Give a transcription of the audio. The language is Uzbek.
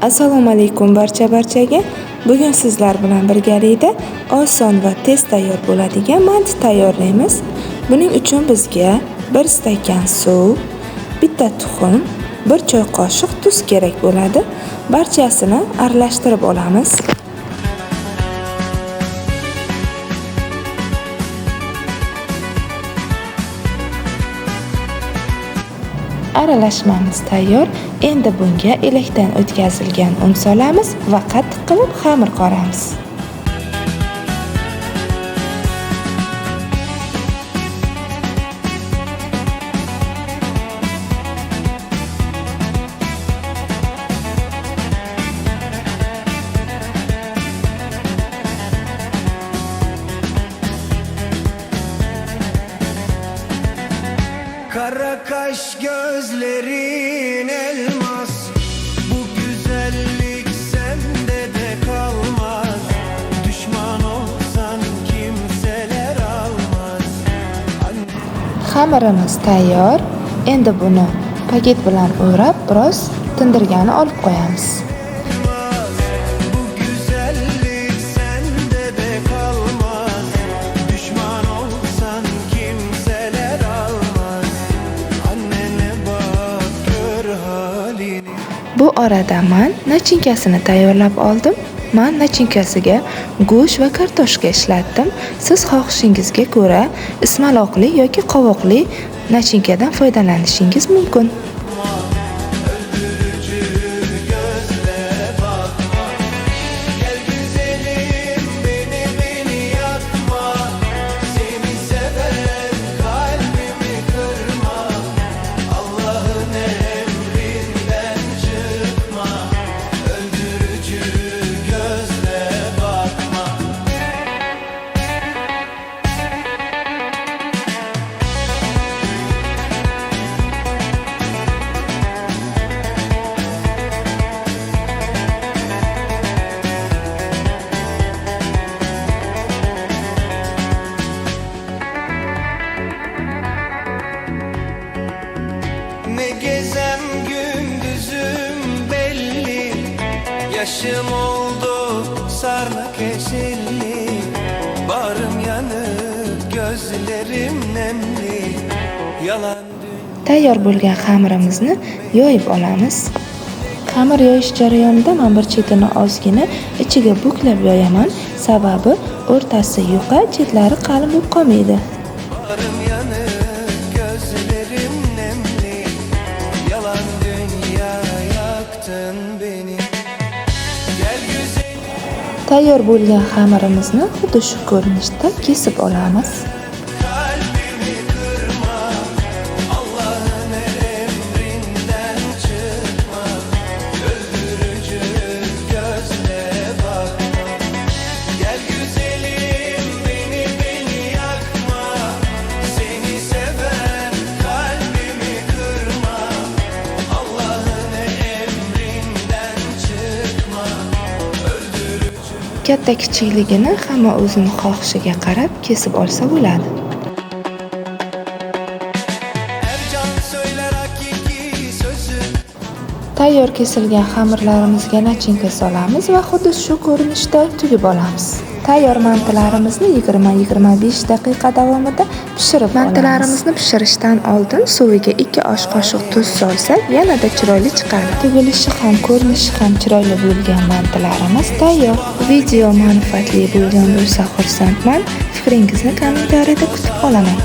Assalomu alaykum barchaga. Bugun sizlar bilan birgalikda oson va tez tayyor bo'ladigan manti tayyorlaymiz. Buning uchun bizga 1 stakan suv, bitta tuxum, 1 choy qoshiq tuz kerak bo'ladi. Barchasini aralashtirib olamiz. Aralashmamiz tayyor. Endi bunga elakdan o'tkazilgan un solamiz va qattiq qilib xamir qoramiz. Kara kaş gözlerin elmas, bu güzellik sende de kalmaz. Düşman olsan kimseler almaz. Xamirimiz tayyor. Endi buni paket bilan o'rab, biroz tindirgani olib qo'yamiz. Bu orada men nachinkasini tayyorlab oldim. Men nachinkasiga go'sht va kartoshka ishlatdim. Siz xohishingizga ko'ra ismaloqli yoki qovoqli nachinkadan foydalanishingiz mumkin. Ne gezem gündüzüm belli, yaşım oldu sarnak eşelli. Bağrım yanık, gözlerim nemli, yalan Tayyor bo'lgan xamirimizni yoyib olamiz. Xamir yoyish jarayonida men bir chetini ozgina ichiga buklab yoyaman, sababi o'rtasi yuqa, chetlari qalin bo'lib qolmaydi. Tayyor bo'lgan xamirimizni xuddi shu ko'rinishda kesib olamiz. Katta kichikligini hamma o'zini xohishiga qarab kesib olsa bo'ladi. Tayyor kesilgan xamirlarimizga nachinka solamiz va xuddi shu ko'rinishda tugib olamiz. Tayyor mantilarimizni 20-25 daqiqa davomida pishirib olamiz. Mantilarimizni pishirishdan oldin suviga 2 osh qoshiq tuz solsak, yanada chiroyli chiqadi. Tugilishi ham, ko'rinishi ham chiroyli bo'lgan mantilarimiz tayyor. Video manfaatli bo'lgan bo'lsa xursandman. Fikringizni kommentariyada kutib qolaman.